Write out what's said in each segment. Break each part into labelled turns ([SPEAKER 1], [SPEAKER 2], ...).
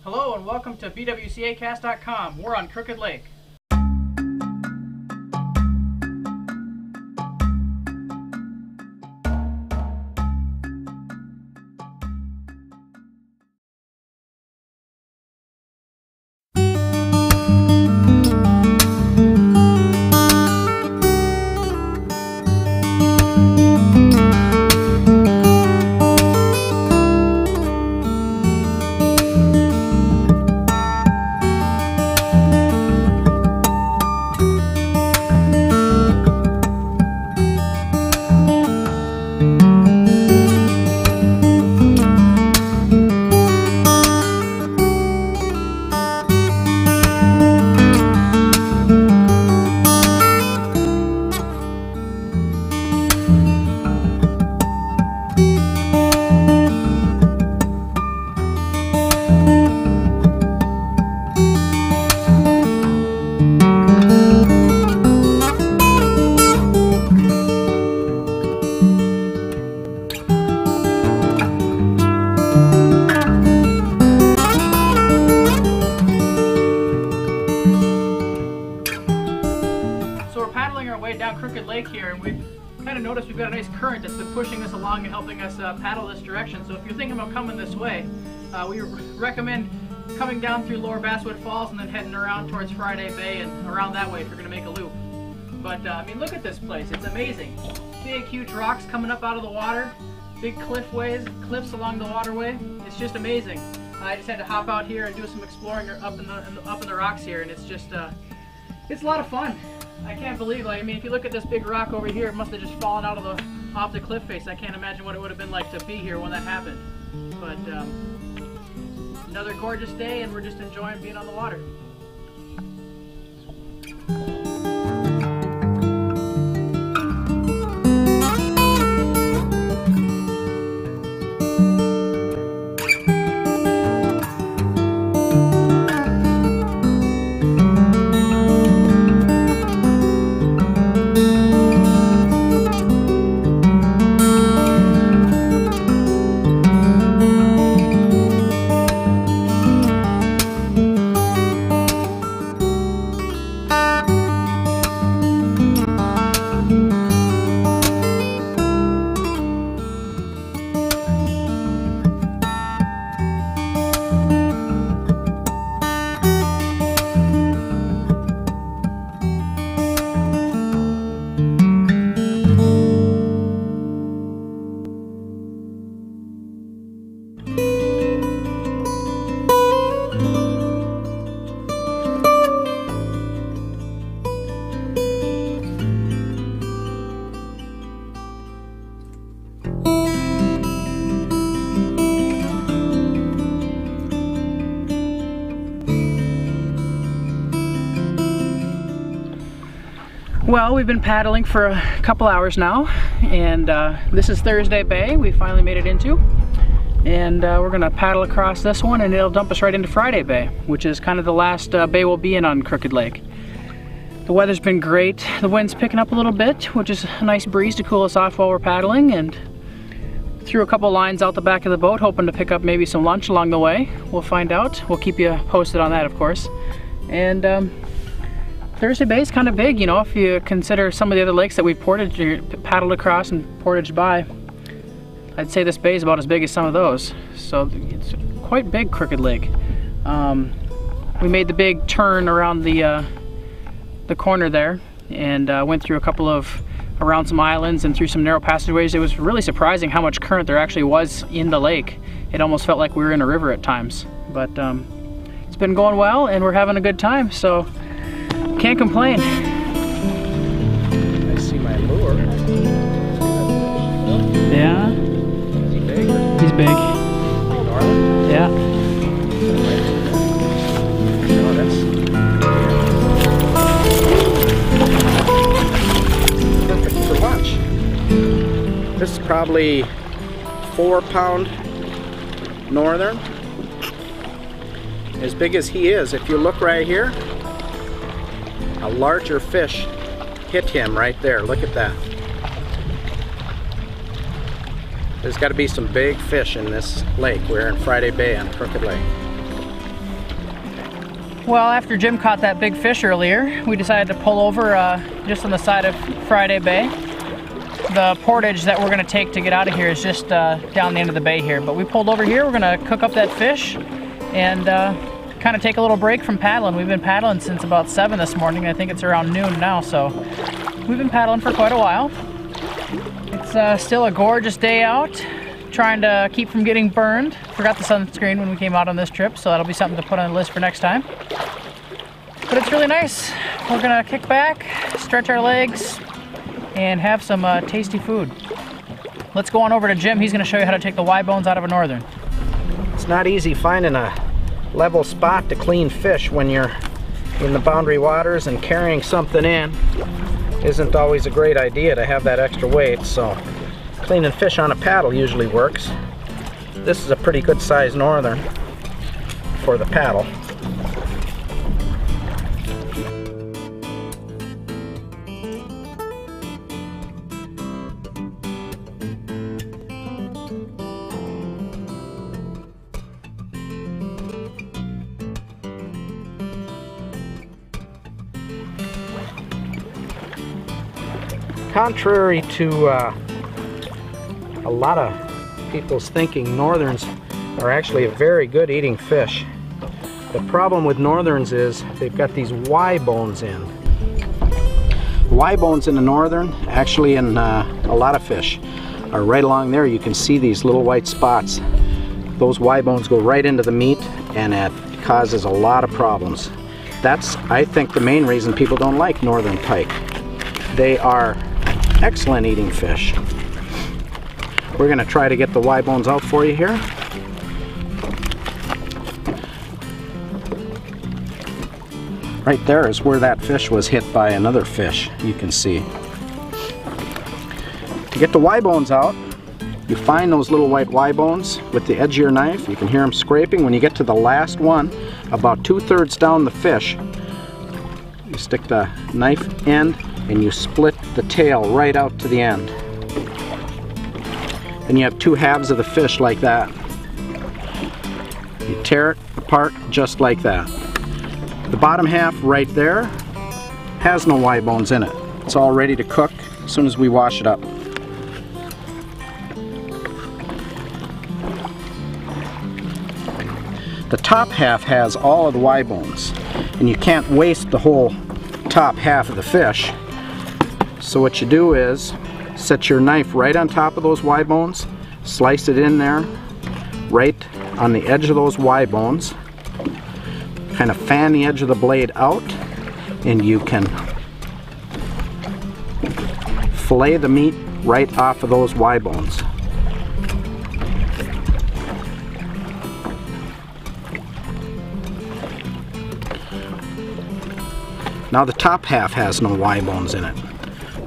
[SPEAKER 1] Hello and welcome to bwcacast.com. We're on Crooked Lake. Our way down Crooked Lake here, and we've kind of noticed we've got a nice current that's been pushing us along and helping us paddle this direction. So if you're thinking about coming this way, we recommend coming down through Lower Basswood Falls and then heading around towards Friday Bay and around that way if you're going to make a loop. But I mean, look at this place. It's amazing. Big, huge rocks coming up out of the water, big cliffs along the waterway. It's just amazing. I just had to hop out here and do some exploring up in the rocks here, and it's just it's a lot of fun. I can't believe, I mean, if you look at this big rock over here, it must have just fallen off the cliff face. I can't imagine what it would have been like to be here when that happened. But another gorgeous day, and we're just enjoying being on the water. Well, we've been paddling for a couple hours now, and this is Thursday Bay we finally made it into, and we're gonna paddle across this one and it'll dump us right into Friday Bay, which is kind of the last bay we'll be in on Crooked Lake. The weather's been great. The wind's picking up a little bit, which is a nice breeze to cool us off while we're paddling, and threw a couple lines out the back of the boat hoping to pick up maybe some lunch along the way. We'll find out. We'll keep you posted on that, of course. And Thursday Bay is kind of big, you know, if you consider some of the other lakes that we've paddled across and portaged by. I'd say this bay is about as big as some of those. So it's quite big, Crooked Lake. We made the big turn around the corner there, and went through around some islands and through some narrow passageways. It was really surprising how much current there actually was in the lake. It almost felt like we were in a river at times. But it's been going well, and we're having a good time, so can't complain.
[SPEAKER 2] I see my lure.
[SPEAKER 1] Yeah.
[SPEAKER 2] Is he big?
[SPEAKER 1] He's big.
[SPEAKER 2] Northern?
[SPEAKER 1] Yeah.
[SPEAKER 2] Oh, that's perfect for lunch. This is probably 4-pound northern. As big as he is, if you look right here, a larger fish hit him right there. Look at that. There's got to be some big fish in this lake. We're in Friday Bay on Crooked Lake.
[SPEAKER 1] Well, after Jim caught that big fish earlier, we decided to pull over just on the side of Friday Bay. The portage that we're going to take to get out of here is just down the end of the bay here. But we pulled over here, we're going to cook up that fish and kind of take a little break from paddling. We've been paddling since about 7 this morning. I think it's around noon now, so we've been paddling for quite a while. It's still a gorgeous day out, trying to keep from getting burned. Forgot the sunscreen when we came out on this trip, so that'll be something to put on the list for next time. But it's really nice. We're gonna kick back, stretch our legs, and have some tasty food. Let's go on over to Jim. He's gonna show you how to take the Y bones out of a northern.
[SPEAKER 2] It's not easy finding a level spot to clean fish when you're in the boundary waters, and carrying something in isn't always a great idea to have that extra weight, so cleaning fish on a paddle usually works. This is a pretty good sized northern for the paddle. Contrary to a lot of people's thinking, northerns are actually a very good eating fish. The problem with northerns is they've got these Y bones in. Y bones in a northern, actually in a lot of fish, are right along there. You can see these little white spots. Those Y bones go right into the meat, and it causes a lot of problems. That's, I think, the main reason people don't like northern pike. They are excellent eating fish. We're going to try to get the Y bones out for you here. Right there is where that fish was hit by another fish, you can see. To get the Y bones out, you find those little white Y bones with the edge of your knife. You can hear them scraping. When you get to the last one, about 2/3 down the fish, you stick the knife end and you split the tail right out to the end. Then you have 2 halves of the fish like that. You tear it apart just like that. The bottom half right there has no Y bones in it. It's all ready to cook as soon as we wash it up. The top half has all of the Y bones, and you can't waste the whole top half of the fish. So what you do is set your knife right on top of those Y bones, slice it in there, right on the edge of those Y bones, kind of fan the edge of the blade out, and you can fillet the meat right off of those Y bones. Now the top half has no Y bones in it.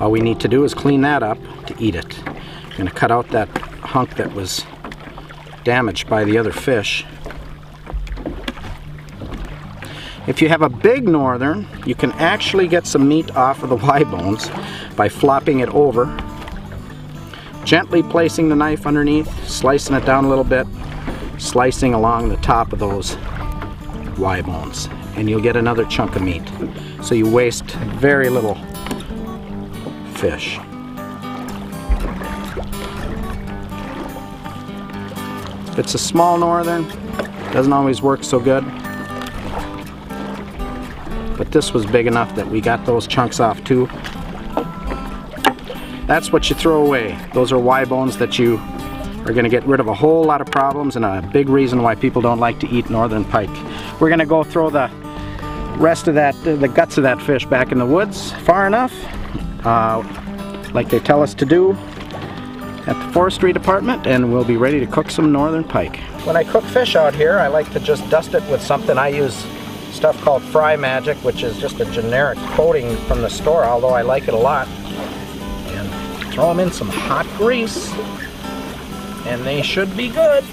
[SPEAKER 2] All we need to do is clean that up to eat it. I'm going to cut out that hunk that was damaged by the other fish. If you have a big northern, you can actually get some meat off of the Y bones by flopping it over, gently placing the knife underneath, slicing it down a little bit, slicing along the top of those Y bones, and you'll get another chunk of meat. So you waste very little fish. If it's a small northern, doesn't always work so good. But this was big enough that we got those chunks off too. That's what you throw away. Those are Y bones that you are going to get rid of a whole lot of problems, and a big reason why people don't like to eat northern pike. We're going to go throw the rest of that, the guts of that fish back in the woods far enough, like they tell us to do at the forestry department, and we'll be ready to cook some northern pike. When I cook fish out here, I like to just dust it with something. I use stuff called Fry Magic, which is just a generic coating from the store, although I like it a lot. And throw them in some hot grease, and they should be good.